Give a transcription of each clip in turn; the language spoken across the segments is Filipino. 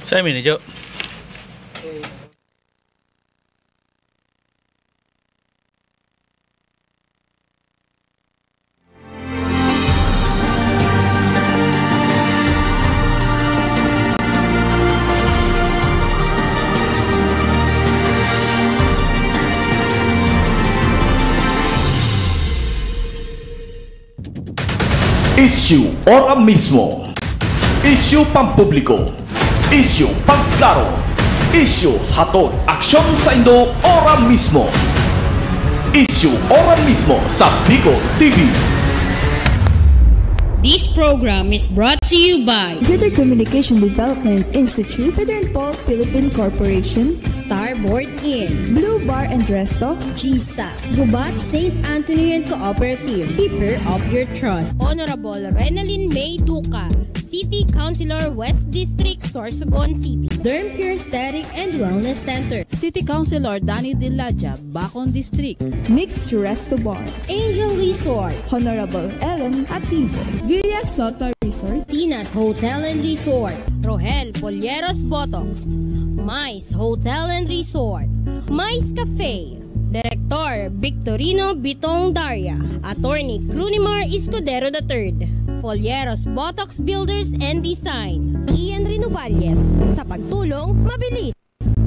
Sa amin, Jo. Issue ora mismo. Issue pampubliko. Issue pagklaro. Issue hatod aksyon sa Indo ora mismo. Issue ora mismo sa Bicol TV. This program is brought to you by Greater Communication Development Institute, Peter and Paul Philippine Corporation, Starboard Inn, Blue Bar and Resto, GSA, Gubat St. Anthony and Cooperative, Keeper of Your Trust, Honorable Renalyn May Duca, City Councilor West District, Sorsogon City, Derm Pure Aesthetic and Wellness Center, City Councilor Danny Diladja, Bacon District, Mixed Resto Bar, Angel Resort, Honorable Ellen Ativo, Villa Soto Resort, Tina's Hotel and Resort, Rohel Polleros Botox, Mais Hotel and Resort, Mais Cafe, Director Victorino Bitong Daria, Attorney Crunimar Escudero III, Folleros Botox Builders and Design, Ian Renovalles, sa pagtulong mabilis.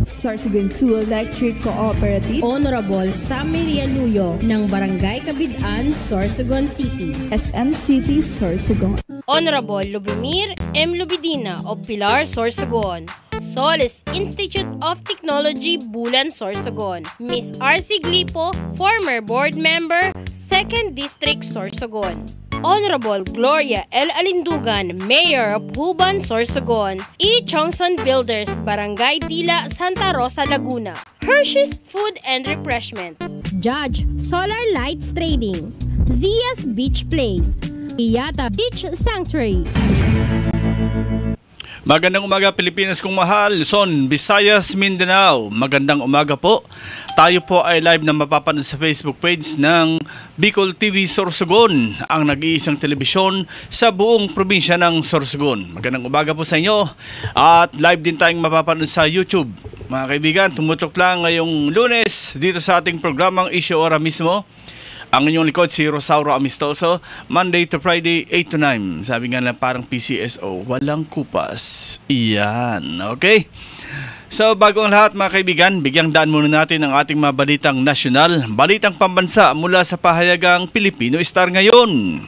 Sorsogon 2 Electric Cooperative, Honorable Sammy Luyo ng Barangay Kabidaan, Sorsogon City, SM City, Sorsogon, Honorable Lubimir M. Lubidina of Pilar, Sorsogon, Solis Institute of Technology, Bulan, Sorsogon, Miss R.C. Glipo, former board member, 2nd District, Sorsogon, Honorable Gloria L. Alindugan, Mayor of Huban, Sorsogon, E. Chongson Builders, Barangay Dila, Santa Rosa, Laguna, Hershey's Food and Refreshments, Judge Solar Lights Trading, Zia's Beach Place, Iyata Beach Sanctuary. Magandang umaga Pilipinas kong mahal, Luzon, Visayas, Mindanao. Magandang umaga po. Tayo po ay live na mapapanood sa Facebook page ng Bicol TV Sorsogon, ang nag-iisang telebisyon sa buong probinsya ng Sorsogon. Magandang umaga po sa inyo. At live din tayong mapapanood sa YouTube. Mga kaibigan, tumutok lang ngayong Lunes dito sa ating programang Issue Ora mismo. Ang inyong likod si Rosauro Amistoso, Monday to Friday, 8 to 9. Sabi nga lang parang PCSO, walang kupas. Iyan, okay? So bago ang lahat mga kaibigan, bigyang daan muna natin ang ating mga balitang nasyonal, balitang pambansa mula sa pahayagang Pilipino Star ngayon.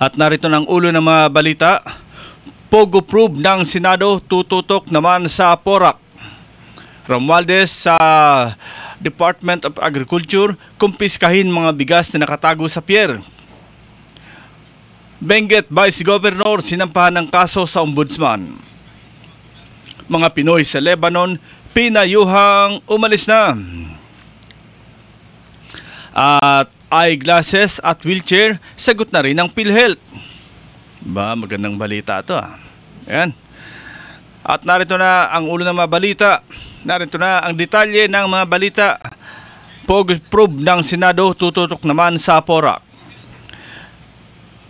At narito ng ulo ng mga balita, Pogo prove ng Senado, tututok naman sa Porac. Romualdez sa Department of Agriculture, kumpiskahin mga bigas na nakatago sa pier. Benguet Vice Governor, sinampahan ng kaso sa Ombudsman. Mga Pinoy sa Lebanon, pinayuhang umalis na. At eyeglasses at wheelchair, sagot na rin ng PhilHealth. Ba, magandang balita ito ah. Ayan. At narito na ang ulo ng mga balita. Narito na ang detalye ng mga balita. Pogo prove ng Senado, tututok naman sa Porac.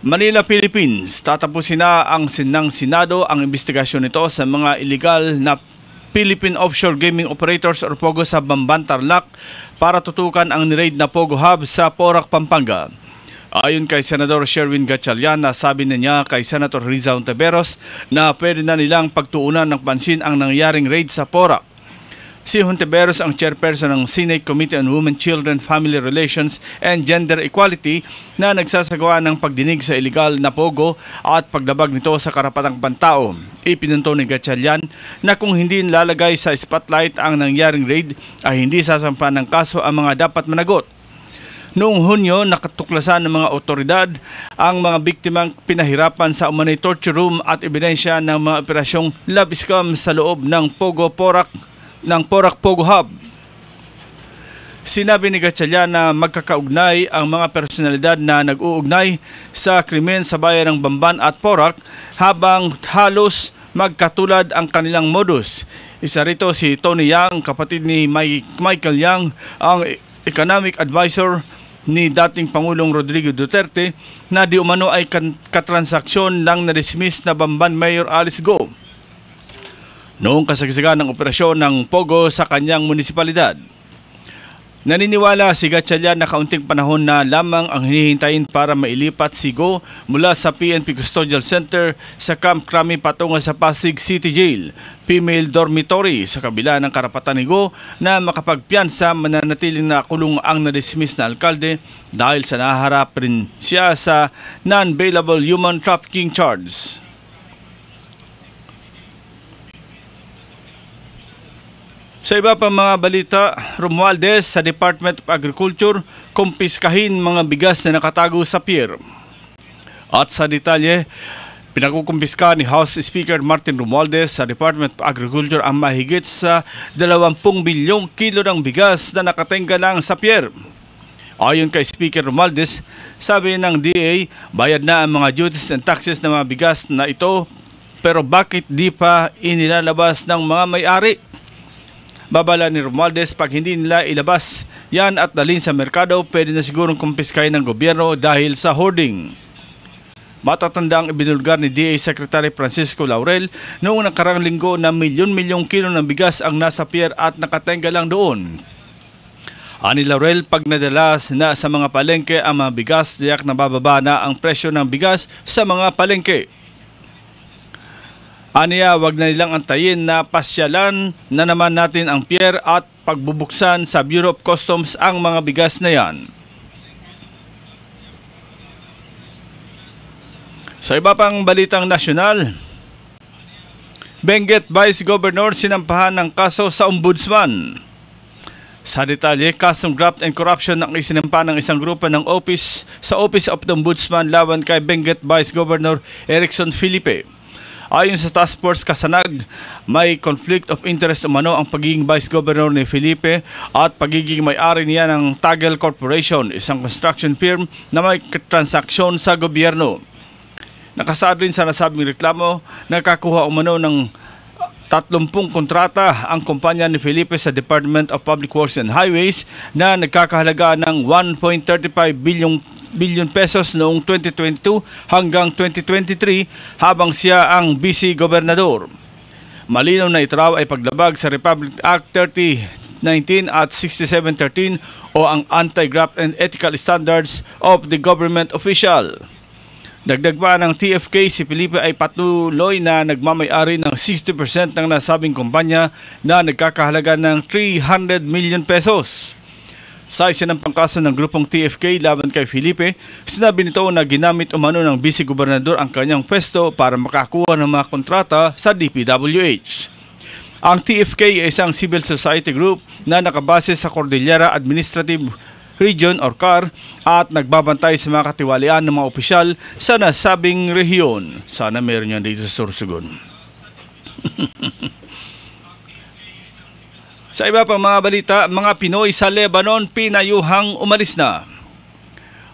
Manila, Philippines. Tatapusin na ng Senado ang investigasyon nito sa mga illegal na Philippine Offshore Gaming Operators or Pogo sa Bamban, Tarlac para tutukan ang niraid na Pogo Hub sa Porac, Pampanga. Ayon kay Senador Sherwin Gatchalian, sabi niya kay Senator Riza Hontiveros na pwede na nilang pagtuunan ng pansin ang nangyaring raid sa Porac. Si Hontiveros ang chairperson ng Senate Committee on Women, Children, Family Relations and Gender Equality na nagsasagawa ng pagdinig sa illegal na pogo at paglabag nito sa karapatang pantao. Ipinunto ni Gatchalian na kung hindi nilalagay sa spotlight ang nangyaring raid ay hindi sasampan ng kaso ang mga dapat managot. Noong Hunyo, nakatuklasan ng mga otoridad ang mga biktimang pinahirapan sa umano'y torture room at ebidensya ng mga operasyong love scam sa loob ng Porac Pogo Hub. Sinabi ni Gatchalian na magkakaugnay ang mga personalidad na nag-uugnay sa krimen sa bayan ng Bamban at Porac habang halos magkatulad ang kanilang modus. Isa rito si Tony Yang, kapatid ni Michael Yang, ang economic advisor ni dating Pangulong Rodrigo Duterte na di umano ay katransaksyon ng na-dismiss na Bamban Mayor Alice Go. noong kasagsagan ng operasyon ng Pogo sa kanyang munisipalidad. Naniniwala si Gatchalian na kaunting panahon na lamang ang hinihintayin para mailipat si Go mula sa PNP Custodial Center sa Camp Crame patungo sa Pasig City Jail, female dormitory, sa kabila ng karapatan ni Go na makapagpiyansa mananatiling nakulong ang na-dismiss na alkalde dahil sa naharap rin siya sa non-bailable human trafficking charge. Sa iba pang mga balita, Romualdez sa Department of Agriculture kumpiskahin mga bigas na nakatago sa pier. At sa detalye, pinakukumpiska ni House Speaker Martin Romualdez sa Department of Agriculture ang mahigit sa 20 bilyong kilo ng bigas na nakatingga lang sa pier. Ayon kay Speaker Romualdez, sabi ng DA, bayad na ang mga duties and taxes ng mga bigas na ito, pero bakit di pa inilalabas ng mga may-ari? Babala ni Romualdez, pag hindi nila ilabas yan at dalhin sa merkado, pwede na sigurong kumpiskahin ng gobyerno dahil sa hoarding. Matatanda ang ibinulgar ni DA Secretary Francisco Laurel noong nakarang linggo na milyon-milyong kilo ng bigas ang nasa pier at nakatenga lang doon. Ani Laurel, pag nadalas na sa mga palengke ang mga bigas, tiyak na bababa na ang presyo ng bigas sa mga palengke. Aniya, wag na nilang antayin na pasyalan na naman natin ang pier at pagbubuksan sa Bureau of Customs ang mga bigas na yan. Sa iba pang balitang nasyonal, Benguet Vice Governor sinampahan ng kaso sa Ombudsman. Sa detalye, kasong graft and corruption ang isinampa ng isang grupo ng Office of the Ombudsman laban kay Benguet Vice Governor Erickson Felipe. Ayon sa Task Force Kasanag, may conflict of interest umano ang pagiging Vice Governor ni Felipe at pagiging may-ari niya ng Tagel Corporation, isang construction firm na may transaksyon sa gobyerno. Nakasaad rin sa nasabing reklamo, nakakuha umano ng 30 kontrata ang kumpanya ni Felipe sa Department of Public Works and Highways na nagkakahalaga ng 1.35 billion pesos noong 2022 hanggang 2023 habang siya ang vice gobernador. Malinaw na ito raw ay paglabag sa Republic Act 3019 at 6713 o ang Anti-Graft and Ethical Standards of the Government Official. Dagdag pa ng TFK, si Felipe ay patuloy na nagmamay-ari ng 60% ng nasabing kumpanya na nagkakahalaga ng 300 million pesos. Sa isinampang kaso ng grupong TFK laban kay Felipe, sinabi nito na ginamit umano ng vice-gobernador ang kanyang pwesto para makakuha ng mga kontrata sa DPWH. Ang TFK ay isang civil society group na nakabase sa Cordillera Administrative Region or CAR at nagbabantay sa mga katiwalian ng mga opisyal sa nasabing rehiyon. Sana meron yan dito sa Sorsogon. Sa iba pang mga balita, mga Pinoy sa Lebanon pinayuhang umalis na.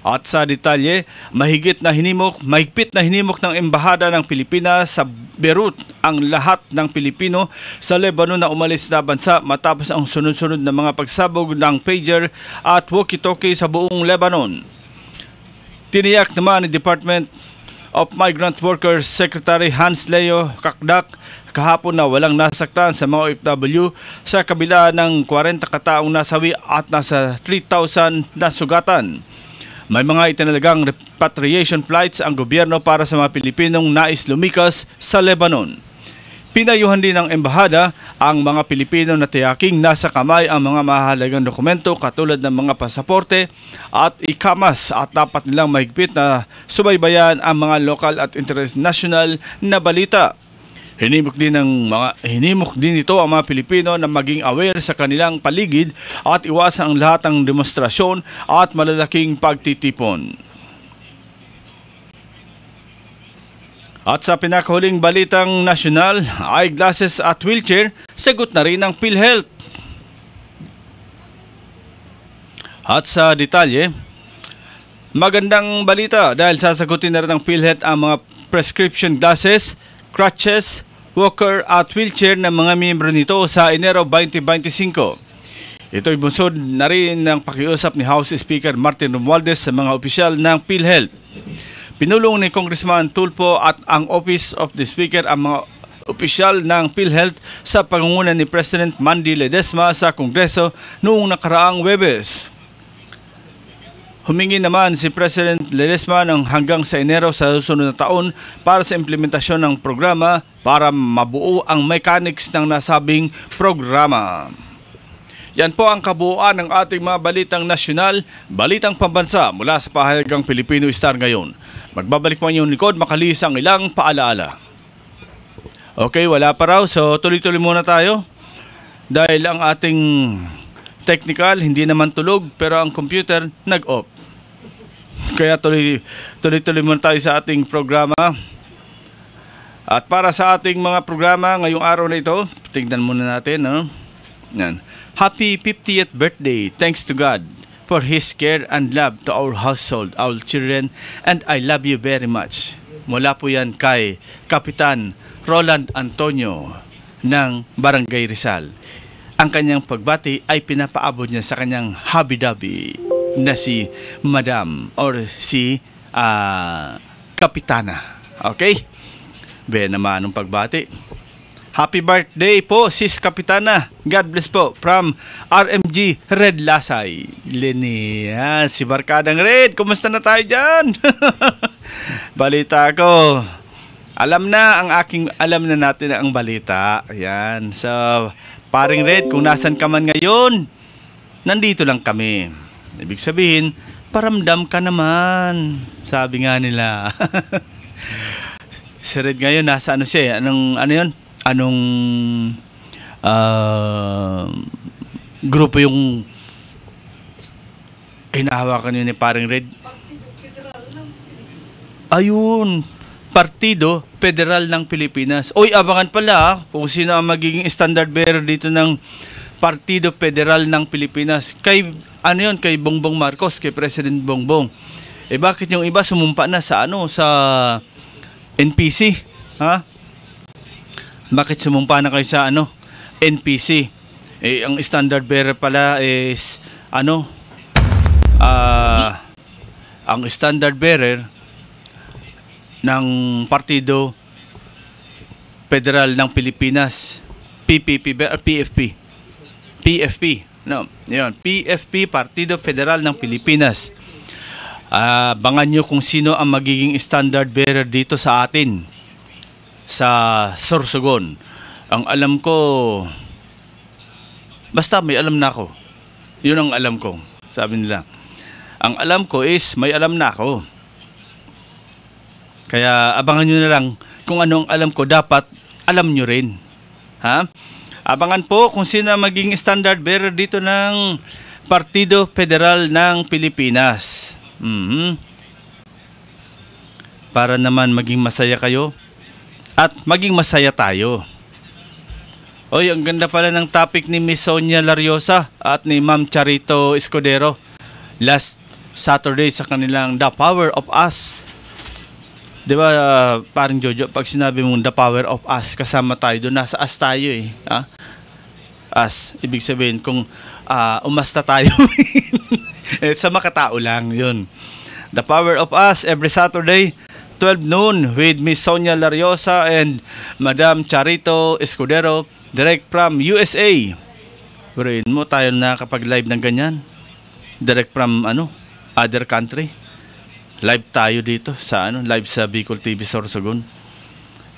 At sa detalye, mahigpit na hinimok ng Embahada ng Pilipinas sa Beirut ang lahat ng Pilipino sa Lebanon na umalis na bansa matapos ang sunod-sunod na mga pagsabog ng pager at walkie-talkie sa buong Lebanon. Tiniyak naman ni Department of Migrant Workers Secretary Hans Leo Kakdak kahapon na walang nasaktan sa mga OFW sa kabila ng 40 kataong nasawi at nasa 3,000 na sugatan. May mga itinalagang repatriation flights ang gobyerno para sa mga Pilipinong nais lumikas sa Lebanon. Pinayuhan din ng Embahada ang mga Pilipino na tiyaking nasa kamay ang mga mahalagang dokumento katulad ng mga pasaporte at ikamas at dapat nilang mahigpit na subaybayan ang mga lokal at international na balita. Hinimok din ito ang mga Pilipino na maging aware sa kanilang paligid at iwasan ang lahat ng demonstrasyon at malalaking pagtitipon. At sa pinakahuling balitang nasyonal, eyeglasses at wheelchair, sagot na rin ng PhilHealth. At sa detalye, magandang balita dahil sasagutin na rin ng PhilHealth ang mga prescription glasses, crutches, walker at wheelchair ng mga miyembro nito sa Enero 2025. Ito'y bunsod na rin ng pakiusap ni House Speaker Martin Romualdez sa mga opisyal ng PhilHealth. Pinulong ni Congressman Tulfo at ang Office of the Speaker ang mga opisyal ng PhilHealth sa pangunguna ni President Mandy Ledesma sa Kongreso noong nakaraang Huwebes. Humingi naman si President Ledesma ng hanggang sa Enero sa susunod na taon para sa implementasyon ng programa para mabuo ang mechanics ng nasabing programa. Yan po ang kabuuan ng ating mga balitang nasyonal, balitang pambansa mula sa pahayagang Pilipino Star ngayon. Magbabalik po yung likod, makalis ang ilang paalaala. Okay, wala pa raw. So, tuloy-tuloy muna tayo. Dahil ang ating technical, hindi naman tulog, pero ang computer, nag-off. Kaya tuloy-tuloy muna tayo sa ating programa. At para sa ating mga programa ngayong araw na ito, tingnan muna natin. No? Yan. Happy 50th birthday. Thanks to God for His care and love to our household, our children, and I love you very much. Mula po yan kay Kapitan Roland Antonio ng Barangay Rizal. Ang kanyang pagbati ay pinapaabot niya sa kanyang hubby-dubby na si Madam or si Kapitana. Okay? Be naman ang pagbati. Happy birthday po, Sis Kapitana. God bless po. From RMG Red Lasay. Lenny, si Barkadang Red. Kumusta na tayo dyan? Balita ko. Alam na natin ang balita. Ayan. So, paring Red, kung nasan ka man ngayon, nandito lang kami. Ibig sabihin, paramdam ka naman. Sabi nga nila. Si Red ngayon, nasa ano siya? Ano yun? Anong grupo yung hinahawakan yun ni paring Red? Ayun. Partido Federal ng Pilipinas. Oy, abangan pala kung sino ang magiging standard bearer dito ng Partido Federal ng Pilipinas. Kay kay Bongbong Marcos, kay President Bongbong. Eh bakit yung iba sumumpa na sa sa NPC? Ha? Bakit sumumpa na kayo sa NPC? Eh ang standard bearer pala is ang standard bearer ng Partido Federal ng Pilipinas, PFP. No, yun, PFP, Partido Federal ng Pilipinas. Abangan nyo kung sino ang magiging standard bearer dito sa atin sa Sorsogon. Ang alam ko, basta may alam na ako. Yun ang alam ko, sabi nila. Ang alam ko is may alam na ako. Kaya abangan nyo na lang kung anong alam ko, dapat alam nyo rin. Ha? Abangan po kung sino maging standard bearer dito ng Partido Federal ng Pilipinas. Para naman maging masaya kayo at maging masaya tayo. Oy, ang ganda pala ng topic ni Miss Sonia Lariosa at ni Ma'am Charito Escudero last Saturday sa kanilang The Power of Us. Di ba, parang Jojo, pag sinabi mong the power of us, kasama tayo doon, nasa us tayo eh. Ha? Us. Ibig sabihin, kung umasta tayo, sa makatao lang, yun. The Power of Us, every Saturday, 12 noon, with Miss Sonia Lariosa and Madam Charito Escudero, direct from USA. Birain mo, tayo na kapag live ng ganyan. Direct from, other country. Live tayo dito sa live sa Bicol TV Sorsogon.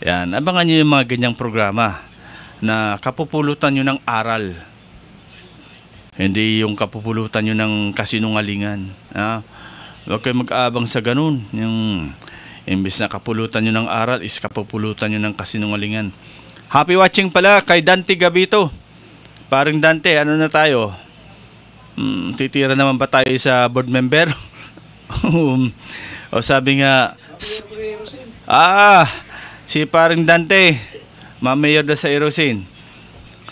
Yan, abangan niyo yung mga ganyang programa na kapupulutan niyo ng aral. Hindi yung kapupulutan niyo ng kasinungalingan. Huwag kayo mag-aabang sa ganun. Yung imbis na kapulutan niyo ng aral is kapupulutan niyo ng kasinungalingan. Happy watching pala kay Dante Gabito. Parang Dante, ano na tayo? Titira naman ba tayo sa board member? O sabi nga si paring Dante ma-mayor na sa Erosin.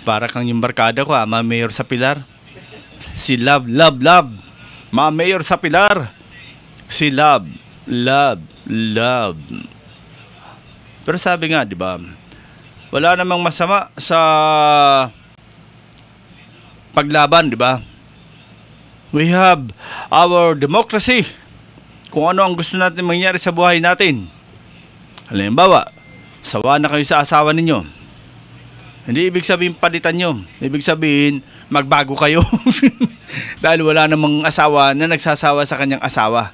Para kang yung barkada ko ma-mayor sa Pilar. Si Love ma-mayor sa Pilar. Si Love. Pero sabi nga, di ba, wala namang masama sa paglaban, di ba? We have our democracy. Kung ano ang gusto natin mangyari sa buhay natin. Halimbawa, sawa na kayo sa asawa ninyo. Hindi ibig sabihin palitan nyo. Ibig sabihin, magbago kayo. Dahil wala namang asawa na nagsasawa sa kanyang asawa.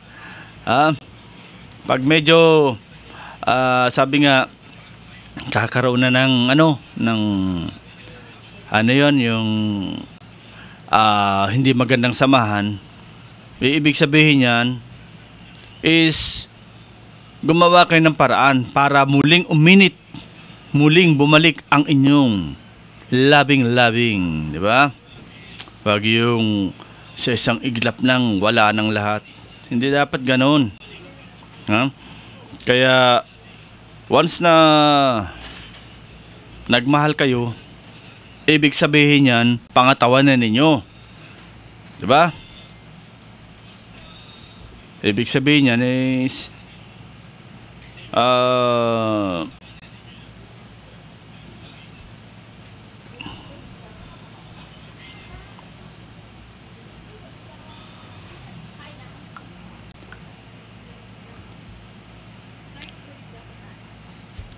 Pag medyo, sabi nga, kakaroon na ng yung hindi magandang samahan, ibig sabihin yan is gumawa kayo ng paraan para muling bumalik ang inyong labing-labing, di ba? Wag yung sa isang iglap lang wala ng lahat. Hindi dapat ganoon. Kaya once na nagmahal kayo, ibig sabihin yan, pangatawanan ninyo. Diba? Ibig sabihin yan is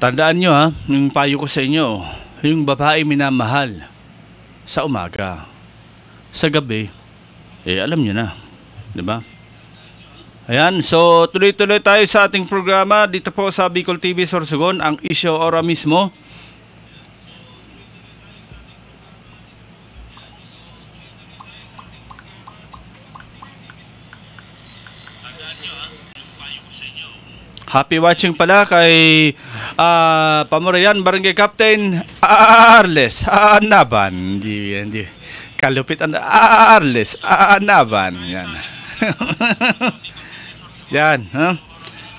tandaan nyo yung payo ko sa inyo, yung babae minamahal sa umaga, sa gabi, alam nyo na, di ba? Ayan, so tuloy-tuloy tayo sa ating programa dito po sa Bicol TV Sorsogon, ang isyo ora mismo. Happy watching pala kay Pamurayan Barangay Captain Arles Anaban. Hindi. Kalupit Arles Anaban. Yan. Yan,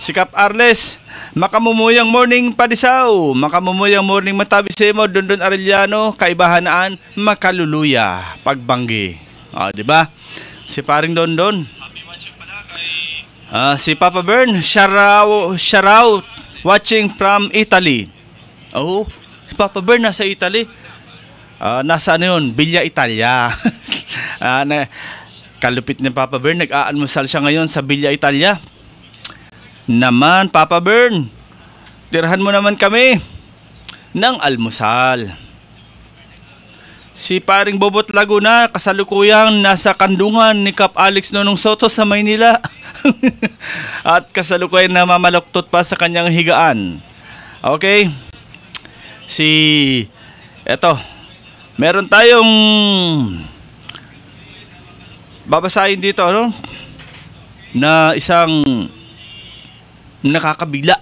Si Cap Arles, makamumuyang morning padisaw, makamumuyang morning matabisemo, Dondon Arellano, kaibahanaan, makaluluya, pagbanggi. Di ba? Si paring Dondon. Si Papa Bern, shout out, watching from Italy. Si Papa Bern nasa Italy. Nasa yun? Villa Italia. Kalupit ni Papa Bern, nag-aalmusal siya ngayon sa Villa Italia. Naman, Papa Bern, tirahan mo naman kami ng almusal. Si paring Bobot Laguna, kasalukuyang nasa kandungan ni Cap Alex Nonong Soto sa Maynila. At kasalukuyang namamaluktot pa sa kanyang higaan. Okay? Eto, meron tayong babasahin dito, na isang nakakabigla.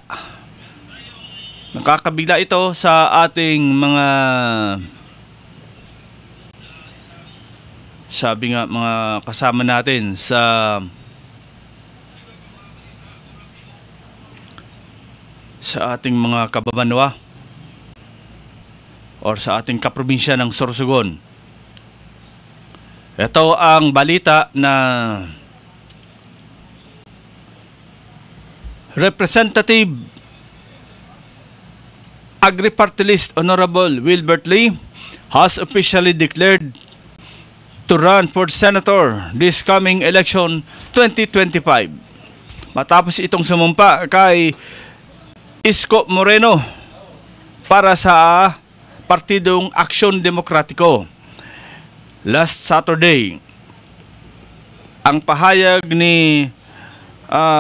Nakakabigla ito sa ating mga, sabi nga, mga kasama natin sa ating mga kababanwa or sa ating kaprobinsya ng Sorsogon. Ito ang balita na Representative Agri-Party List Honorable Wilbert Lee has officially declared to run for Senator this coming election 2025. Matapos itong sumumpa kay Isko Moreno para sa Partidong Aksyon Demokratiko. Last Saturday, ang pahayag ni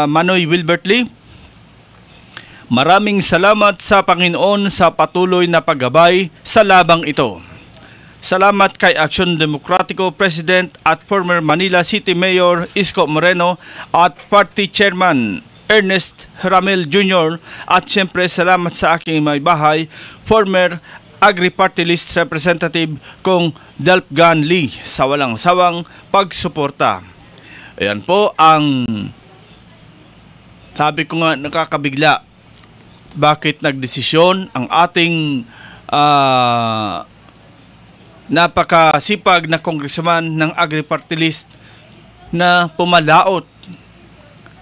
Manoy Wilbert Lee, maraming salamat sa Panginoon sa patuloy na paggabay sa labang ito. Salamat kay Aksyon Demokratiko President at former Manila City Mayor Isko Moreno at Party Chairman Ernest Ramel Jr. At siyempre salamat sa aking may bahay, former Agri-Party List Representative kong Delpgan Lee sa walang sawang pagsuporta. Ayan po ang sabi ko nga, nakakabigla. Bakit nagdesisyon ang ating napakasipag na congressman ng Agri-Party List na pumalaot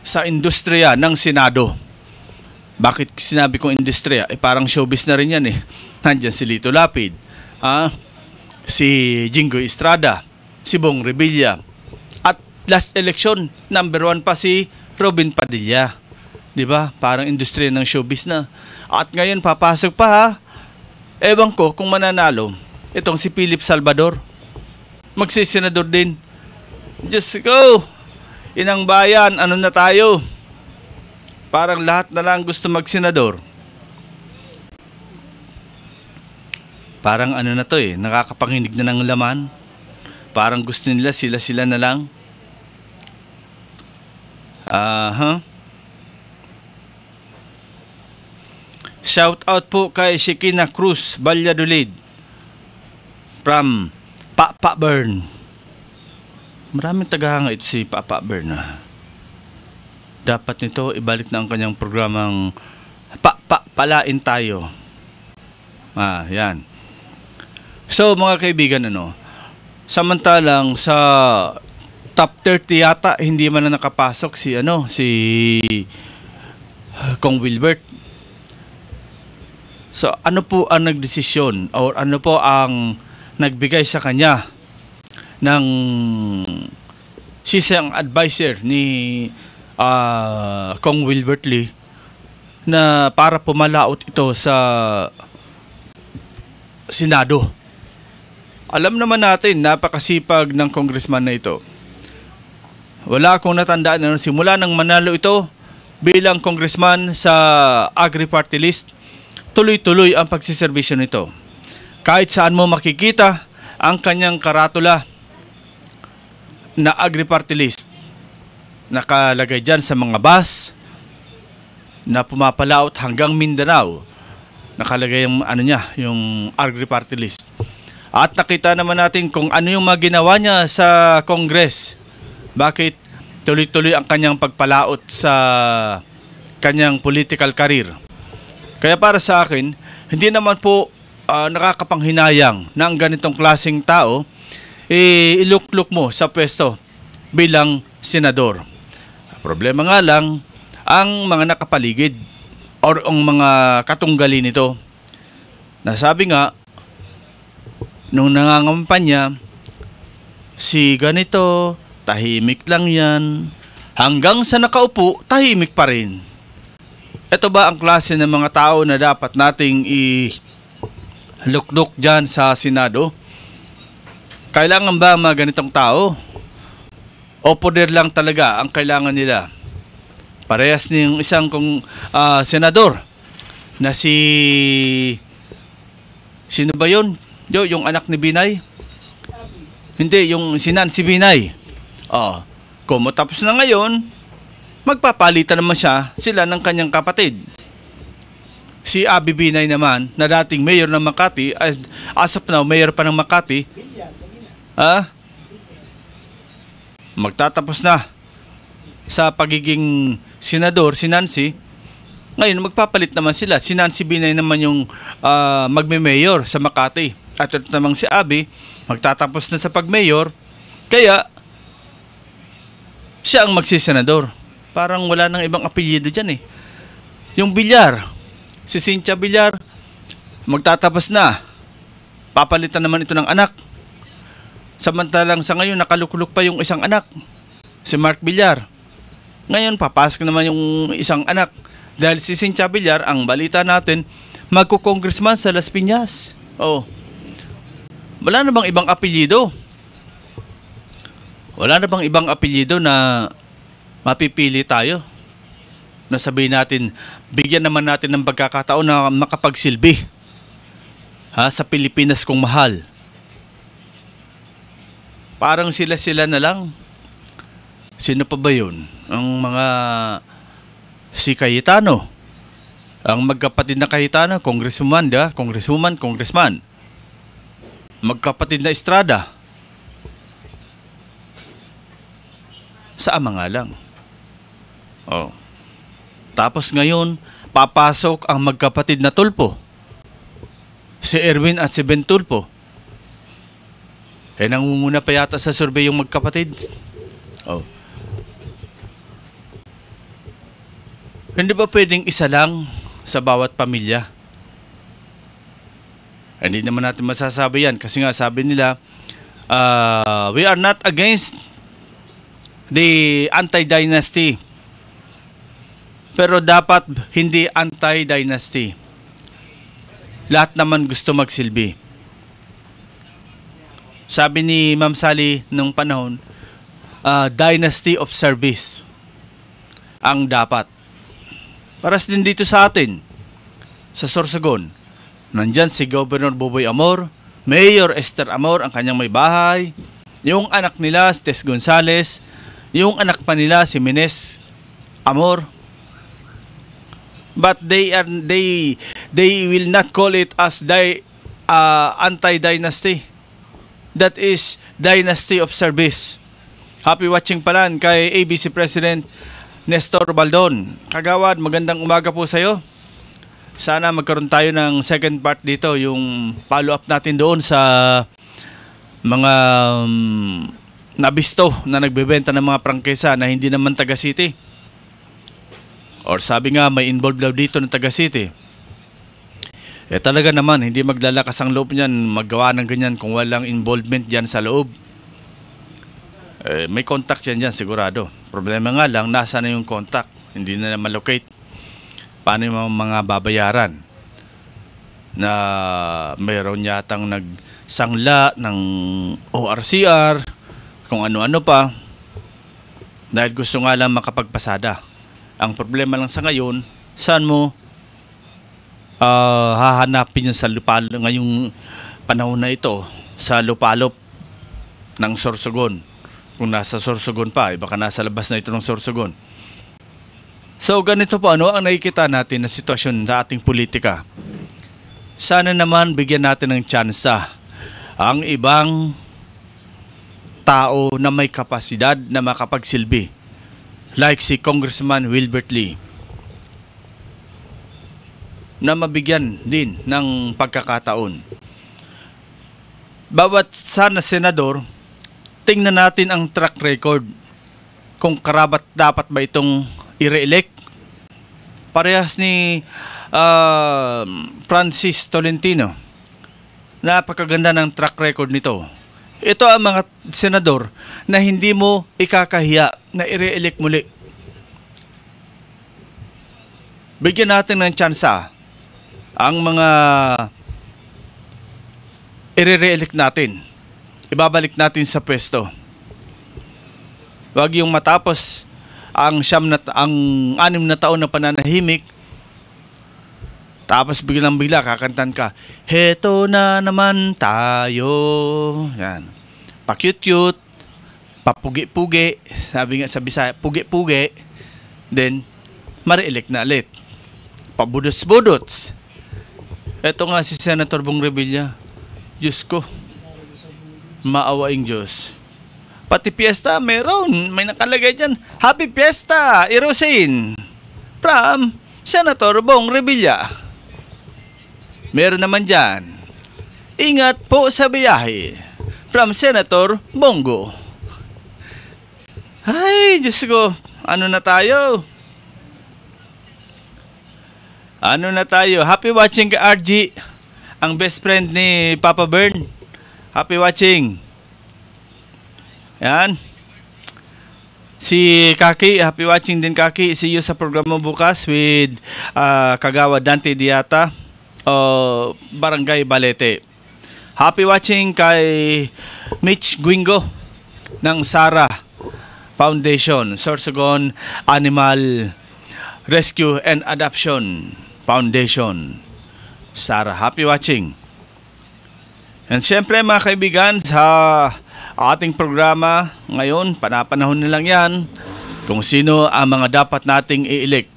sa industriya ng Senado. Bakit sinabi kong industriya? Parang showbiz na rin yan Nandyan si Lito Lapid, si Jingoy Estrada, si Bong Revilla, at last election, number 1 pa si Robin Padilla. Di ba? Parang industriya ng showbiz na. At ngayon papasok pa ha. Ewan ko kung mananalo itong si Philip Salvador. Magsisenador din. Diyos ko, inang bayan, ano na tayo? Parang lahat na lang gusto magsenador. Parang ano na to nakakapanginig na ng laman. Parang gusto nila sila na lang. Shout out po kay Shekinah Cruz Valladolid from Papa Bern. Maraming tagahanga ito si Papa Bern. Dapat nito ibalik na ang kanyang programang Palain Tayo. Yan. So mga kaibigan, samantalang sa top 30 yata hindi man na nakapasok si Kong Wilbert. So ano po ang nagdesisyon or ano po ang nagbigay sa kanya ng sisang advisor ni Kong Wilbert Lee na para pumalaot ito sa Senado? Alam naman natin, napakasipag ng congressman na ito. Wala akong natandaan simula nang manalo ito bilang congressman sa Agri-Party List, tuloy-tuloy ang pagsiservisyo nito. Kahit saan mo makikita ang kanyang karatula na Agri-Party List, nakalagay dyan sa mga bus na pumapalaot hanggang Mindanao. Nakalagay yung yung Agri-Party List. At nakita naman natin kung ano yung mga ginawa niya sa Congress. Bakit tuloy-tuloy ang kanyang pagpalaot sa kanyang political career. Kaya para sa akin, hindi naman po nakakapanghinayang na ang ganitong klaseng tao ilukluk mo sa pwesto bilang senador. Problema nga lang, ang mga nakapaligid or ang mga katunggali nito. Nasabi nga, nung nangangampanya, si ganito, tahimik lang yan. Hanggang sa nakaupo, tahimik pa rin. Ito ba ang klase ng mga tao na dapat nating ilukdok dyan sa Senado? Kailangan ba mga ganitong tao? O poder lang talaga ang kailangan nila? Parehas ng isang senador na sino ba yun? Yung anak ni Binay? Hindi, yung si Nancy Binay. Kung matapos na ngayon, magpapalitan naman sila ng kanyang kapatid. Si Abby Binay naman, na dating mayor ng Makati, as of now, mayor pa ng Makati, magtatapos na sa pagiging senador, si Nancy. Ngayon, magpapalit naman sila. Si Nancy Binay naman yung magme-mayor sa Makati. At ito namang si Abby, magtatapos na sa pag-mayor. Kaya, siya ang magsisenador. Parang wala nang ibang apelyido dyan Yung Villar, si Cynthia Villar, magtatapos na. Papalitan naman ito ng anak. Samantalang sa ngayon, nakalukulok pa yung isang anak, si Mark Villar. Ngayon, papasok naman yung isang anak. Dahil si Cynthia Villar, ang balita natin, magko-congressman sa Las Piñas. Wala na bang ibang apelyido? Wala na bang ibang apelyido na mapipili tayo? Na sabihin natin, bigyan naman natin ng pagkakataon na makapagsilbi sa Pilipinas kung mahal. Parang sila na lang. Sino pa ba yun? Ang mga si Cayetano. Ang magkapatid na Cayetano, congresswoman, congressman. Magkapatid na Estrada. Sa ama nga lang. Tapos ngayon, papasok ang magkapatid na Tulfo. Si Erwin at si Ben Tulfo. Nangunguna pa yata sa survey yung magkapatid. Hindi ba pwedeng isa lang sa bawat pamilya? Hindi naman natin masasabi yan kasi nga sabi nila, we are not against the anti-dynasty. Pero dapat hindi anti-dynasty. Lahat naman gusto magsilbi. Sabi ni Ma'am Sally nung panahon, dynasty of service ang dapat. Paras din dito sa atin, sa Sorsogon. Nandyan si Governor Boboy Amor, Mayor Esther Amor, ang kanyang may bahay, yung anak nila si Tess Gonzales, yung anak pa nila si Mines Amor. But they will not call it as anti-dynasty. That is dynasty of service. Happy watching pala kay ABC President Nestor Baldon. Kagawad, magandang umaga po sa iyo. Sana magkaroon tayo ng second part dito, yung follow-up natin doon sa mga nabisto na nagbebenta ng mga prangkesa na hindi naman taga-city. Or sabi nga, may involved daw dito ng taga-city. Talaga naman, hindi maglalakas ang loob niyan maggawa ng ganyan kung walang involvement diyan sa loob. May contact yan dyan sigurado. Problema nga lang, nasa na yung contact? Hindi na malocate. Paano yung mga babayaran? Na mayroon yatang nagsangla ng ORCR, kung ano-ano pa. Dahil gusto nga lang makapagpasada. Ang problema lang sa ngayon, saan mo hahanapin yun sa lupalo ngayong panahon na ito, sa lupalop ng Sorsogon. Kung nasa Sorsogon pa, baka nasa labas na ito ng Sorsogon. So ganito po ang nakikita natin na sitwasyon sa ating politika. Sana naman bigyan natin ng tsansa ang ibang tao na may kapasidad na makapagsilbi. Like si Congressman Wilbert Lee, na mabigyan din ng pagkakataon. Bawat sana senador, tingnan natin ang track record kung karapat dapat ba itong i-re-elect. Parehas ni Francis Tolentino. Napakaganda ng track record nito. Ito ang mga senador na hindi mo ikakahiya na i-re-elect muli. Bigyan natin ng tsansa ang mga i-re-elect natin. Ibabalik natin sa pwesto. Wag yung matapos ang 6 na taon na pananahimik, tapos biglang-bigla kakantan ka, heto na naman tayo. Yan. Pa-cute-cute, papugi-pugi, sabi nga sa Bisaya, pugi-pugi, then ma-re-elect na ulit. Pabudots-budots. Eto nga si Senator Bong Revilla. Diyos ko, maawaing Diyos. Pati piyesta, meron. May nakalagay dyan, Happy Fiesta, Irosin, from Senator Bong Revilla. Meron naman dyan, ingat po sa biyahe, from Senator Bongo. Ay, Diyos ko, ano na tayo? Ano na tayo? Happy watching ka, RG, ang best friend ni Papa Bern. Happy watching. Yan. Si Kaki, happy watching din Kaki. See you sa programa bukas with Kagawa Dante Diata o Barangay Balete. Happy watching kay Mitch Guingo ng Sara Foundation, Sorsogon Animal Rescue and Adoption Foundation. Sara, happy watching. And syempre mga kaibigan, sa ating programa ngayon, panapanahon na lang yan kung sino ang mga dapat nating i-elect.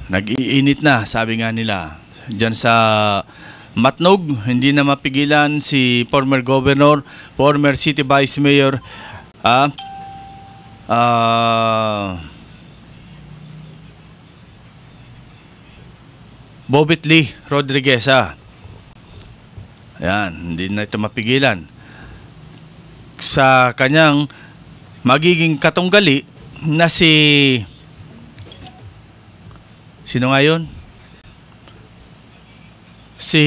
Nag-iinit na, sabi nga nila. Diyan sa Matnog, hindi na mapigilan si former governor, former city vice mayor, Bobit Lee Rodrigueza. Yan, hindi na ito mapigilan. Sa kanyang magiging katunggali na sino nga yun? Si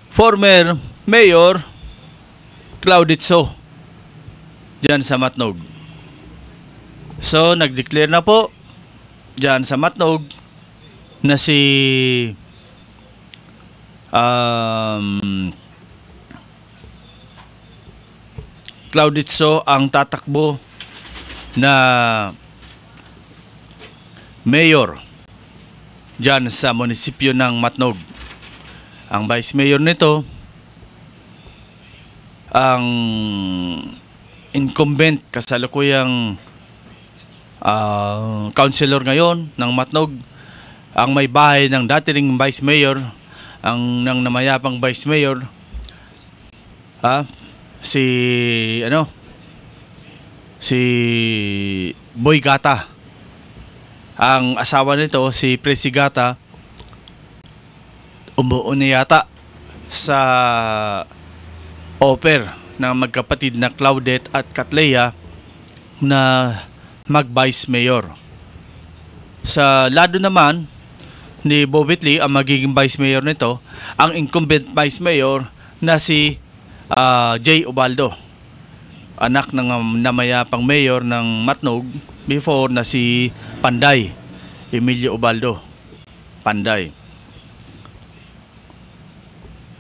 former Mayor Clauditzo dyan sa Matnog. So, nag-declare na po dyan sa Matnog na si Clauditzo ang tatakbo na mayor dyan sa munisipyo ng Matnog. Ang vice mayor nito, ang incumbent kasalukuyang councilor ngayon ng Matnog, ang may bahay ng dating vice mayor, ang nang namayapang vice mayor, si Boy Gata. Ang asawa nito, si Presi Gata, umuo na yata sa offer ng magkapatid na Claudette at Catlea na mag-vice mayor. Sa lado naman ni Bobit Lee, ang magiging vice mayor nito, ang incumbent vice mayor na si Jay Ubaldo, anak ng namayapang mayor ng Matnog before na si Panday, Emilio Ubaldo Panday.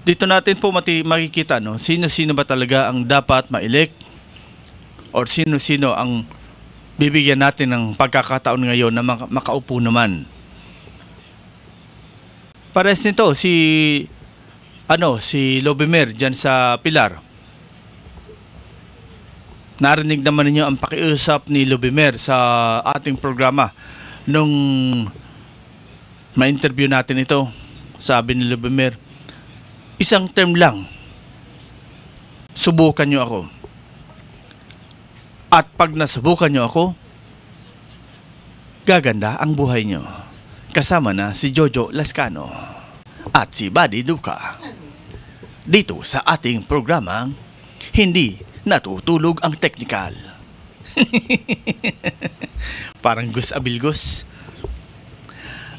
Dito natin po makikita, no, sino-sino ba talaga ang dapat ma-elect or sino-sino ang bibigyan natin ng pagkakataon ngayon na makaupo naman. Pares nito si Lobimer dyan sa Pilar. Narinig naman ninyo ang pakiusap ni Lobimer sa ating programa nung ma-interview natin ito. Sabi ni Lobimer, isang term lang, subukan nyo ako. At pag nasubukan nyo ako, gaganda ang buhay nyo. Kasama na si Jojo Lascano at si Buddy Duca. Dito sa ating programang Hindi Natutulog ang Teknikal. Parang Gus Abilgos.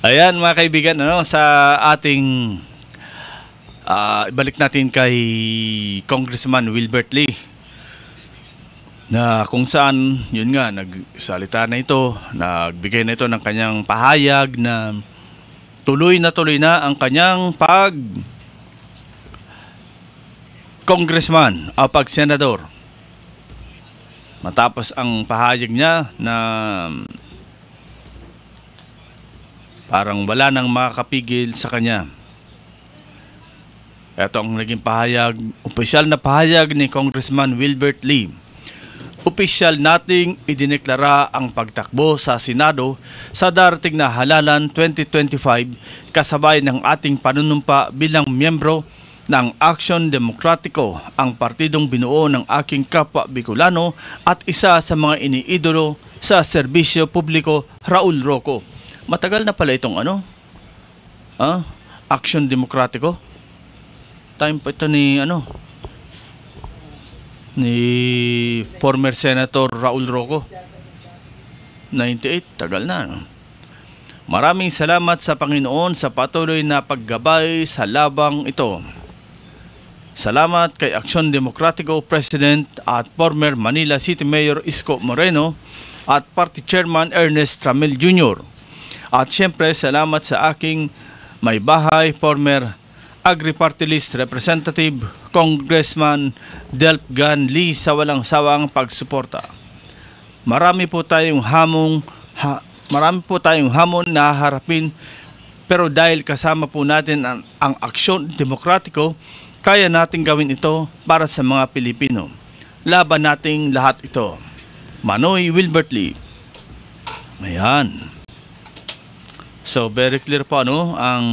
Ayan mga kaibigan, sa ating ibalik natin kay Congressman Wilbert Lee, na kung saan, yun nga, nagsalita na ito, nagbigay na ito ng kanyang pahayag na tuloy na ang kanyang congressman o pag-senador. Matapos ang pahayag niya na parang wala nang makakapigil sa kanya. Ito ang naging pahayag, opisyal na pahayag ni Congressman Wilbert Lee. Opisyal nating idineklara ang pagtakbo sa Senado sa darating na halalan 2025 kasabay ng ating panunumpa bilang miyembro ng Aksyon Demokratiko, ang partidong binuo ng aking kapwa Bicolano at isa sa mga iniidolo sa serbisyo publiko, Raul Roco. Matagal na pala itong Aksyon Demokratiko. Time pa ito ni former Senator Raul Roco. 98, tagal na. Maraming salamat sa Panginoon sa patuloy na paggabay sa labang ito. Salamat kay Aksyon Demokratiko President at former Manila City Mayor Isko Moreno at Party Chairman Ernest Ramil Jr. At siyempre salamat sa aking may bahay, former Agri-Party List Representative Congressman Delpgan Lee sa walang sawang pagsuporta. Marami po tayong hamon na harapin, pero dahil kasama po natin ang Aksyon Demokratiko, kaya nating gawin ito para sa mga Pilipino. Laban nating lahat ito. Manoy Wilbert Lee. Ayan. So very clear po ang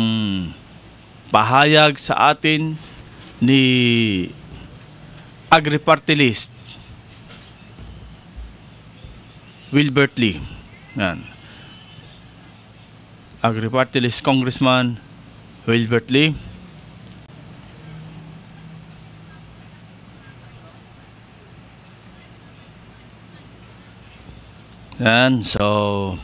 pahayag sa atin ni Agri-Party List Wilbert Lee. Yan. Agri-Party List Congressman Wilbert Lee. Yan, so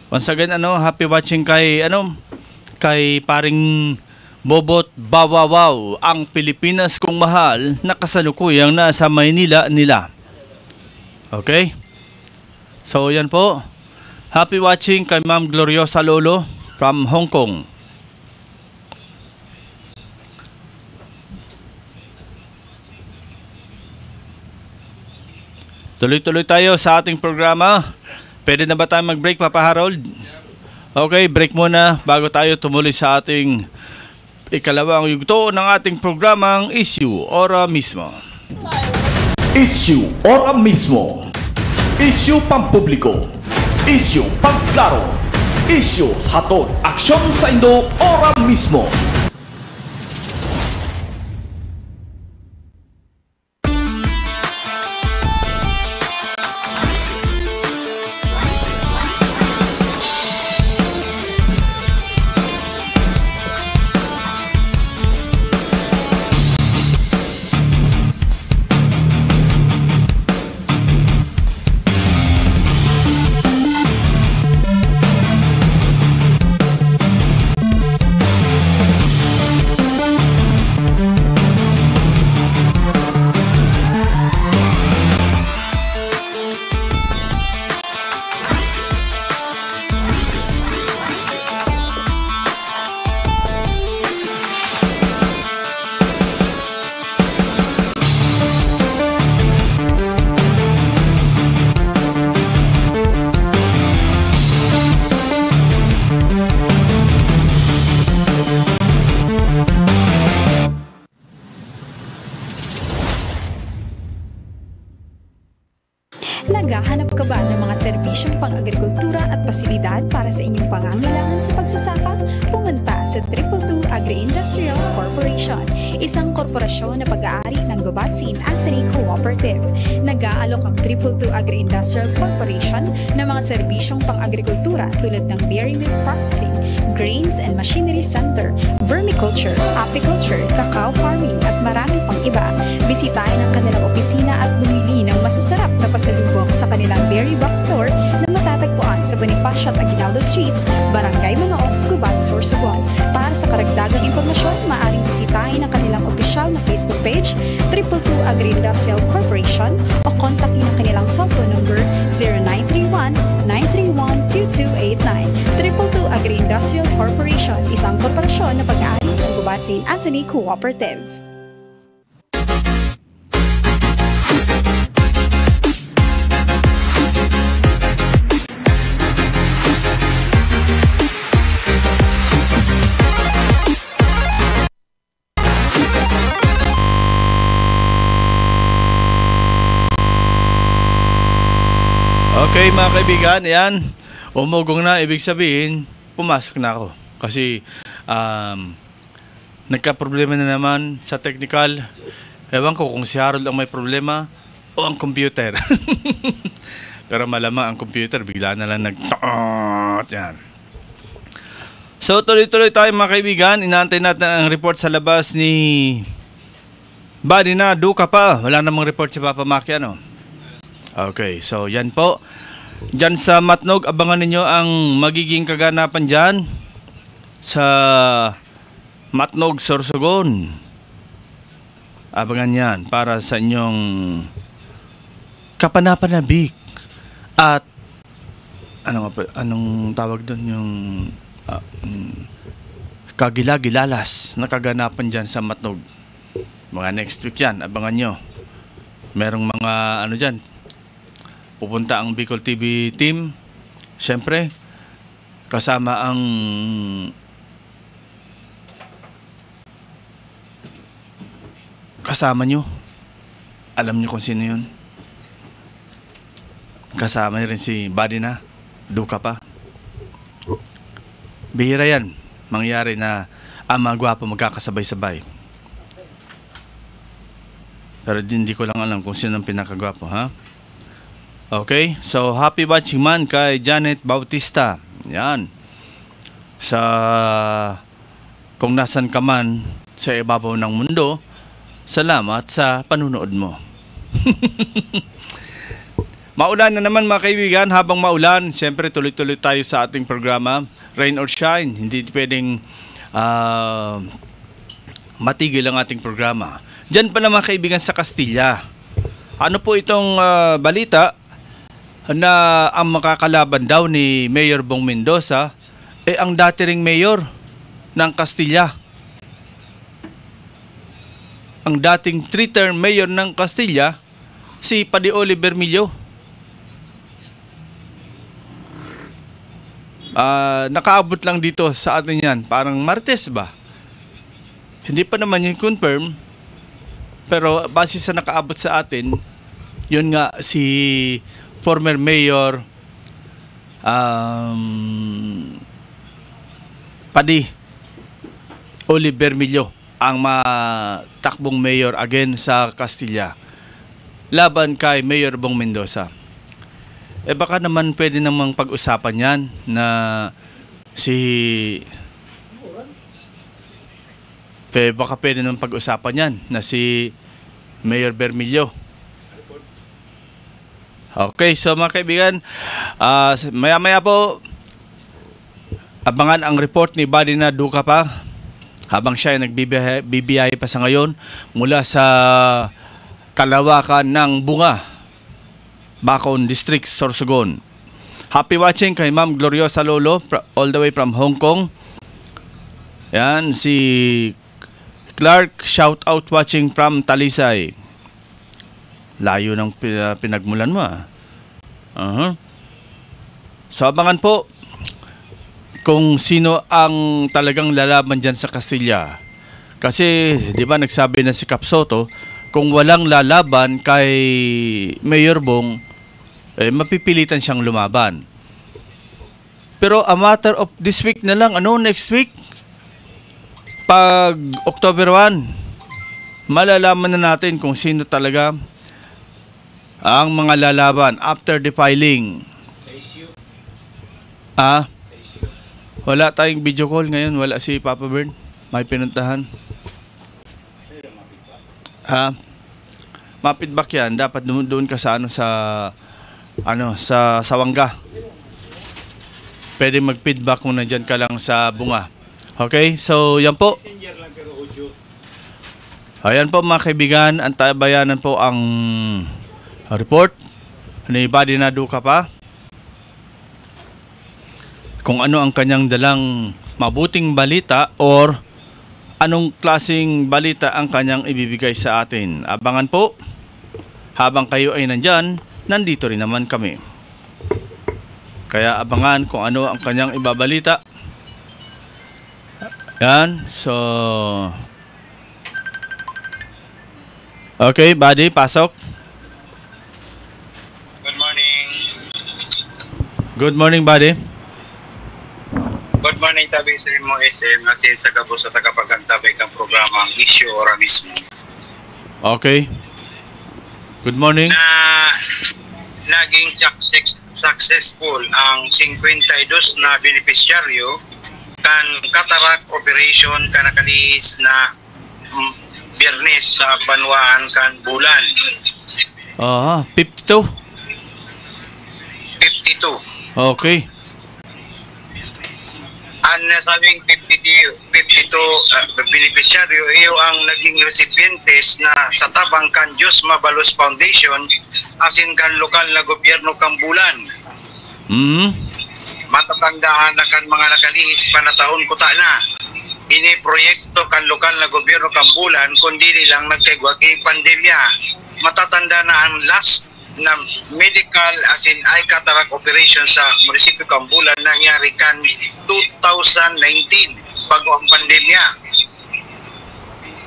Once again, happy watching kay paring Bobot Bawawaw, ang Pilipinas kong mahal na kasalukuyang nasa Maynila nila. Okay? So, yan po. Happy watching kay Ma'am Gloriosa Lolo from Hong Kong. Tuloy-tuloy tayo sa ating programa. Pwede na ba tayo mag-break, Papa Harold? Okay, break muna bago tayo tumuloy sa ating ikalawang yugto ng ating programang Issue Ora Mismo. Issue Ora Mismo. Issue pampubliko. Issue pagklaro. Issue hatod aksyon sa Indo Ora Mismo. Naghahanap ka ba ng mga serbisyong pang-agrikultura at pasilidad para sa inyong pangangailangan sa pagsasaka? Pumunta sa 222 Agri-Industrial Corporation, isang korporasyon na pag-aari ng Gubat St. Anthony Cooperative. Nag-aalok ang 222 Agri-Industrial Corporation ng mga serbisyong pang-agrikultura tulad ng dairy milk processing, grains and machinery center, vermiculture, apiculture, cacao farming at marami pang iba. Bisitahin ang kanilang opisina at bumili ng masasarap na pasalubong sa kanilang Berry Box Store na matatagpuan sa Bonifacio at Aguinaldo Streets, Barangay Mangaok, Gubat, Sorsogon. Para sa karagdagang impormasyon, maaaring bisitahin ang kanilang opisyal na Facebook page, 222 Agri-Industrial Corporation, o kontakin ang kanilang cellphone number 0931-931-2289. 222 Agri-Industrial Corporation, isang korporasyon na pag-aari ng Gubat St. Anthony Cooperative. Okay mga kaibigan, yan. Umugong na, ibig sabihin, pumasok na ako. Kasi nagka-problema na naman sa technical. Ewan ko kung si Harold ang may problema o ang computer. Pero malamang ang computer, bigla na lang yan. So tuloy-tuloy tayo mga kaibigan. Inaantay natin ang report sa labas ni Buddy na, duka pa. Wala namang report si Papa Maki, Okay, so yan po. Diyan sa Matnog, abangan ninyo ang magiging kaganapan dyan sa Matnog, Sorsogon. Abangan yan para sa inyong kapanapanabik at anong tawag doon, yung kagilagilalas na kaganapan dyan sa Matnog. Mga next week yan, abangan nyo. Merong mga dyan, pupunta ang Bicol TV team. Siyempre, kasama ang kasama nyo. Alam nyo kung sino yun. Kasama rin si Buddy na, duka pa. Bihira yan. Mangyari na ang mga gwapo magkakasabay-sabay. Pero hindi ko lang alam kung sino ang pinakagwapo, ha? Okay, so happy watching man kay Janet Bautista. Yan. Sa kung nasan ka man sa ibabaw ng mundo, salamat sa panunood mo. Maulan na naman mga kaibigan. Habang maulan, siyempre tuloy-tuloy tayo sa ating programa. Rain or shine, hindi pwedeng matigil ang ating programa. Diyan pala mga kaibigan sa Castilla. Ano po itong balita na ang makakalaban daw ni Mayor Bong Mendoza ang dati ring mayor ng Castilla. Ang dating 3-term mayor ng Castilla, si Padioli Bermillo. Nakaabot lang dito sa atin yan. Parang Martes ba? Hindi pa naman yung confirm. Pero base sa nakaabot sa atin, yun nga si former mayor Padioli Bermillo ang matakbong mayor again sa Castilla. Laban kay Mayor Bong Mendoza. Baka naman pwede namang pag-usapan yan na baka pwede namang pag-usapan yan na si Mayor Bermillo. Okay, so mga kaibigan, maya-maya po abangan ang report ni Badina Duca pa habang siya ay nagbibiyahe pa sa ngayon mula sa Kalawakan ng Bunga, Bacon District, Sorsogon. Happy watching kay Ma'am Gloriosa Lolo all the way from Hong Kong. Yan, si Clark, shout out watching from Talisay. Layo ng pinagmulan mo So abangan po kung sino ang talagang lalaban dyan sa Castilla. Kasi di ba nagsabi na si Cap Soto, kung walang lalaban kay Mayor Bong, mapipilitan siyang lumaban. Pero a matter of this week na lang, next week, pag October 1, malalaman na natin kung sino talaga ang mga lalaban after the filing. Wala tayong video call ngayon, wala si Papa Bern. May pinuntahan. Ma-feedback yan, dapat doon ka sa sa Sawangga. Pwede mag-feedback kung nandyan ka lang sa Bunga. Okay, so yan po. Ayan po mga kaibigan, antabayanan po ang report ni Badina Duca pa. Kung ano ang kanyang dalang mabuting balita or anong klaseng balita ang kanyang ibibigay sa atin. Abangan po. Habang kayo ay nandyan, nandito rin naman kami. Kaya abangan kung ano ang kanyang ibabalita. Yan. So, okay, buddy, pasok. Good morning. Good morning, buddy. Good morning, tabi sa mo SM. Nasin sa gabo sa tagapagkantabay kang programa ang issue ora mismo. Okay. Good morning. Naging successful ang 52 na beneficiaryo kan cataract operation kan nakalihis na Biyernes sa Banwaan kan Bulan. 52. 52. Okay. Ang nasabing 52 beneficiaryo iyo ang naging recipientes na sa tabang kan Diyos Mabalos Foundation asin kan lokal na gobyerno kang Bulan. Matatandaan na kan mga nakalihis panataon ko na. Ini proyekto kan lokal na gobyerno kang Bulan kundi nilang nagkagwagi pandemya. Matatanda na ang last na medical as in eye cataract operation sa munisipyo Kambulan nangyari kan 2019 bago ang pandemya.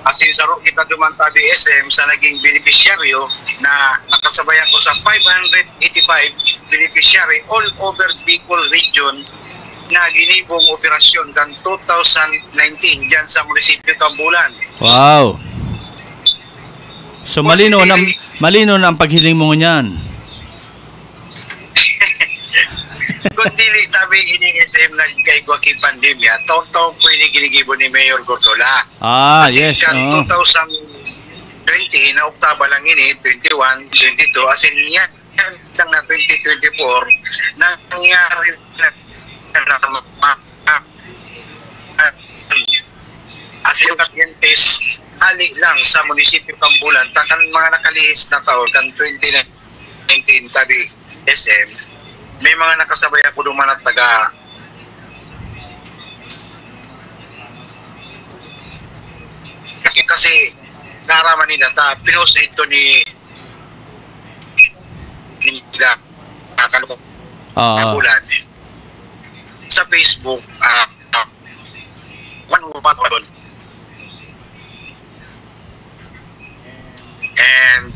As in sa kita dumantabi SM sa naging beneficiaryo na nakasabay ako sa 585 beneficiary all over Bicol region na ginibong operasyon kan 2019 dyan sa munisipyo Kambulan. Wow! So malino na ang paghiling mo niyan. Kung dili tabi ini SM nagkay gwaki pandemya, taon-taon po ini ginigibo ni Mayor Gordola. Yes. Kan 2020 na Oktaba lang ini, 21, 22, as in yan, lang na 2024, nangyari na asin katyentes hali lang sa munisipyo Kambulan takan mga nakalihis na taon kan 2019 tabi SM may mga nakasabay ako duman at taga kasi naraman nila ta pinost ito ni nila Kambulan sa Facebook and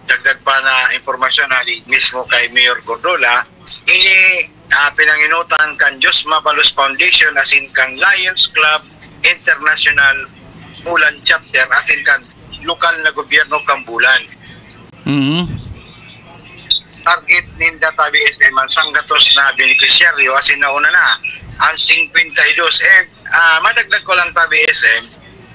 dagdag pa na impormasyon na mismo kay Mayor Gordola ini pinanginutan kan Diyos Mabalos Foundation asin kan Lions Club International Bulan Chapter asin kan lokal na gobyerno Kambulan. Target ninda tabi SM ang sanggatos na beneficiaryo asin nauna na ang 52 and madagdag ko lang tabi SM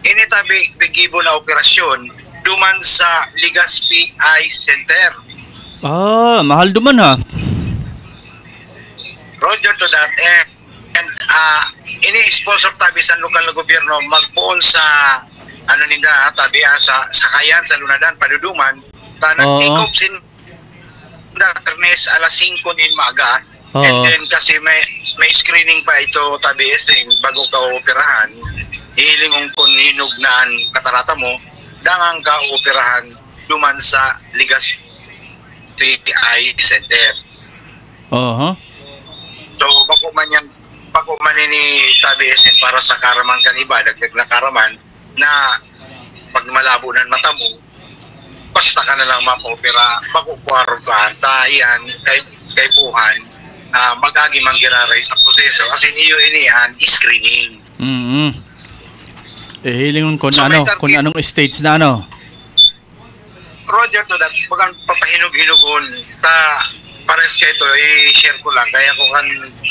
ini tabi bigibo na operasyon duman sa Legazpi Eye Center. Mahal duman ha. Roger to that and ini sponsor tabi sa lokal na gobyerno magpuon sa ano ninda tabi sa sakayan sa lunadan paduduman ta nag-take-off sin Karnes alas 5 nin maga and then kasi may screening pa ito tabi SM bago ka operahan hilingong kung hinugnaan katarata mo dangang ka operahan duman sa Legazpi Eye Center. So bako man ni tabi SM para sa karaman kan iba dagdag na karaman na pag malabo ng mata mo basta ka na lang mapopera makukuwaro ka tayan kay puhan magagi manggiraray sa proseso kasi iyo inihan screening. Hilingon ko so, na kung anong states na Roger to that pag papahinog-hinugon ta pares kay ito i-share ko lang kaya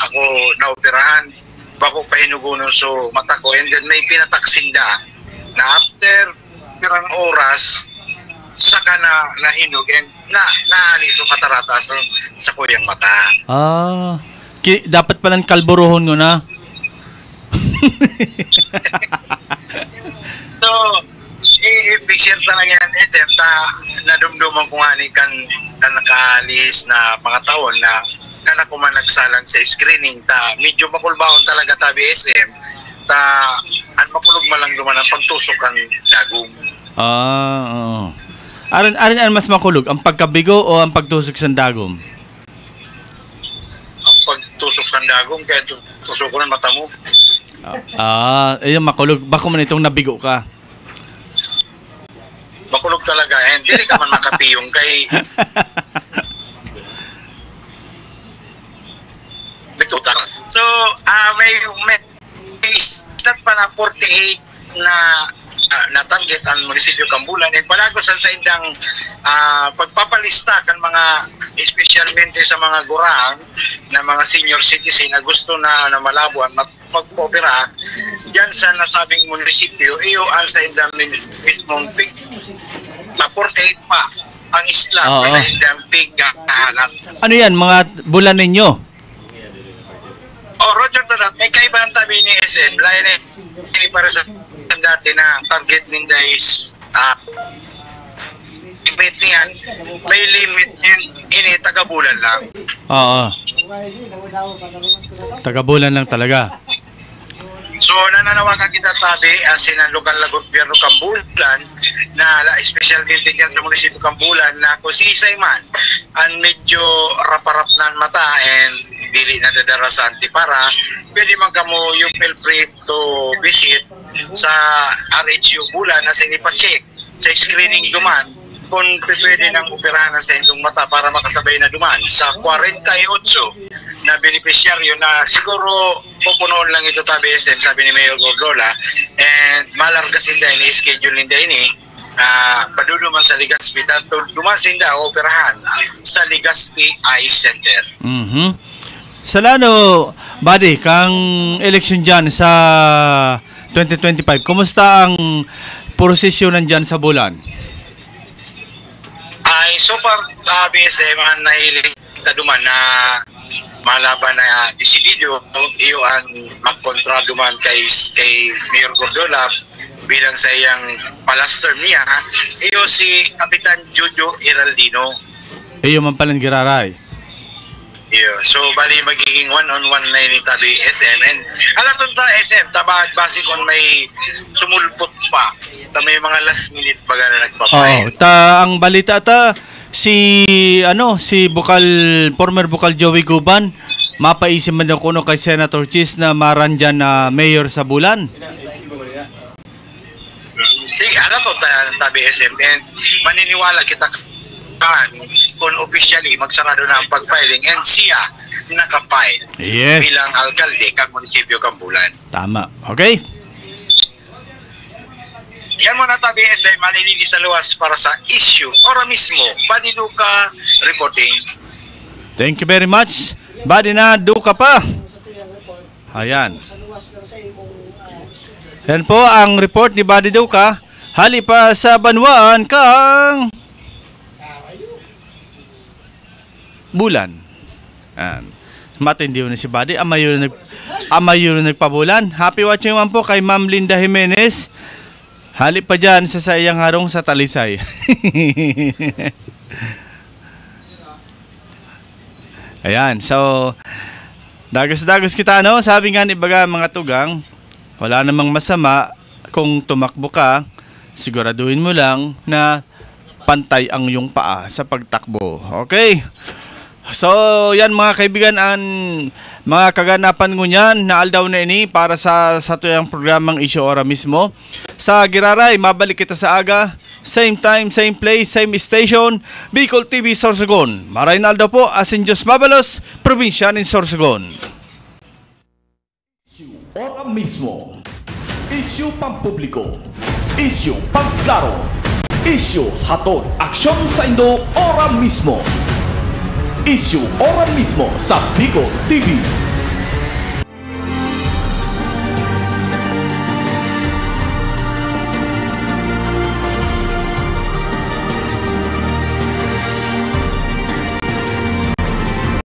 ako naoperahan bako pahinugon so mata ko and then may pinataksinda na after pirang oras saka na nahinog and naalis yung katarata sa kuyang mata. Dapat palang kalburuhon ko na. So, i-picture talaga yan nadumduman ko nga ni kan nakalis na mga taon na kana ko man nagsalan sa screening ta medyo makulbaon talaga ta BSM ta an makulog man lang duman ang pagtusok ang dagong. Aran mas makulog ang pagkabigo o ang pagtusok sa dagom? Ang pagtusok sa dagom kaya tusok ko ng mata mo. Ayun makulog. Bako man itong nabigo ka. Makulog talaga and dili ka man makapiyong kay So, may stat pa na 48 na target ang munisipyo Kambulan and palagos sa indang pagpapalista kan mga espesyalmente sa mga gurang na mga senior citizen na gusto na malabuan magpopera dyan sa nasabing munisipyo iyo ang sa indang mismong pig na 48 pa ang isla sa indang pig kahalat. Ano yan mga bulan ninyo? Roger Tarat, may kaibahan tabi ni SM lain ini para sa dati na target ninda is limit niyan may limit ini taga-bulan lang. Taga-bulan lang talaga. So nananawagan kita tabi ang lokal na gobyerno Kambulan na especialmente dyan sa munisipyo Kambulan na kung sisay man ang medyo raparap na mata and dili na dadara sa antipara pwede man kamo yung feel free to visit sa RHU Bulan na sinipa-check sa screening duman kung pwede nang operahan sa inyong mata para makasabay na duman sa 48 na beneficiaryo na siguro pupunoon lang ito tabi SM sabi ni Mayor Gordola and malarga sinda ini schedule ninda ini paduduman sa Legazpi dumasin da operahan sa Legazpi Eye Center. Salano, buddy, kang election dyan sa 2025, kumusta ang prosesyonan dyan sa Bulan? Ay, so far, BSM ang nahilig duman na malaban na desidido iyo ang magkontra duman kay Mayor Gordola bilang sa iyang palastor niya, iyo si Kapitan Jojo Heraldino. Iyo man palang giraray. Iyo. So, bali magiging one-on-one na yun tabi SM. And alatun ta SM, tabahad base kung may sumulpot pa. May mga last minute baga na nagpapay. Ang balita si former Bukal Joey Guban, mapaisip man daw kuno kay Senator Chis na maran dyan na mayor sa Bulan. Sige, tabi SM. And maniniwala kita kung officially magsarado na ang pag-filing and siya nakapile bilang alkalde ng munisipyo Kambulan. Tama. Okay? Yan muna tabi SM, maninili sa luwas para sa issue ora mismo. Badiduka reporting. Thank you very much. Badina Duka pa. Ayan. Yan po ang report ni Badi Duka. Hali pa sa Banwaan kang Bulan. Matindi na si Buddy. Amayo na nagpabulan. Happy watching man po kay Ma'am Linda Jimenez. Halip pa dyan sa sayang harong sa Talisay. Ayan. So, dagas-dagas kita, no? Sabi nga ni baga mga tugang, wala namang masama kung tumakbo ka, siguraduhin mo lang na pantay ang iyong paa sa pagtakbo. Okay? So, yan mga kaibigan, mga kaganapan ngunyan na aldaw na ini para sa tuyang programang Issue Ora mismo. Sa Giraray, mabalik kita sa aga. Same time, same place, same station. Bicol TV, Sorsogon. Maray na aldaw po, asin Diyos Mabalos, probinsya ng Sorsogon. Issue Ora mismo. Issue pampubliko. Issue pagklaro. Issue hatod aksyon sa Indo Ora mismo. Issue Ora mismo sa Bicol TV.